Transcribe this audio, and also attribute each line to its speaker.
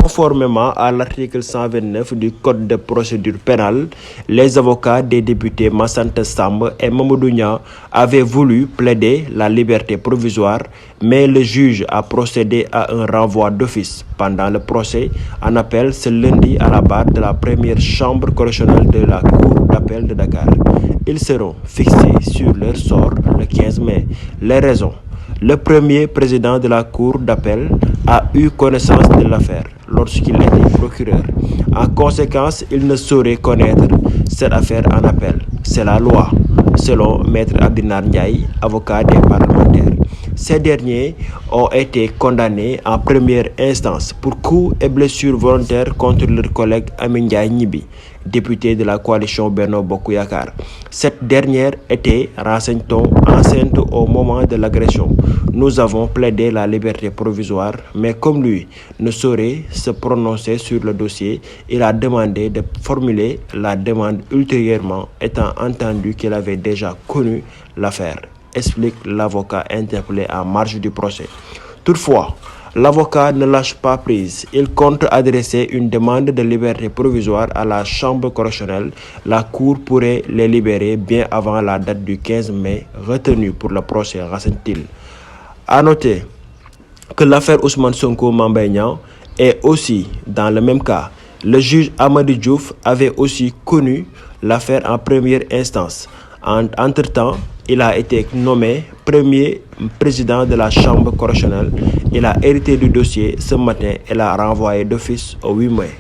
Speaker 1: Conformément à l'article 129 du Code de procédure pénale, les avocats des députés Massanta Samb et Mamadou Niang avaient voulu plaider la liberté provisoire, mais le juge a procédé à un renvoi d'office pendant le procès en appel ce lundi à la barre de la première chambre correctionnelle de la Cour d'appel de Dakar. Ils seront fixés sur leur sort le 15 mai. Les raisons. Le premier président de la Cour d'appel a eu connaissance de l'affaire lorsqu'il était procureur. En conséquence, il ne saurait connaître cette affaire en appel. C'est la loi, selon Maître Abdinar Ndiaye, avocat des parlementaires. Ces derniers ont été condamnés en première instance pour coups et blessures volontaires contre leur collègue Amin Ndiaye Nibi, député de la coalition Benno Bokk Yakaar. Cette dernière était, renseigne-t-on, enceinte au moment de l'agression. Nous avons plaidé la liberté provisoire, mais comme lui ne saurait se prononcer sur le dossier, il a demandé de formuler la demande ultérieurement, étant entendu qu'il avait déjà connu l'affaire, explique l'avocat interpellé en marge du procès. Toutefois, l'avocat ne lâche pas prise. Il compte adresser une demande de liberté provisoire à la chambre correctionnelle. La Cour pourrait les libérer bien avant la date du 15 mai retenue pour le procès, renseigne-t-il. À noter que l'affaire Ousmane Sonko Mame Mbaye Niang est aussi dans le même cas. Le juge Amady Diouf avait aussi connu l'affaire en première instance. Entre-temps, il a été nommé premier président de la chambre correctionnelle. Il a hérité du dossier ce matin et l'a renvoyé d'office au 8 mai.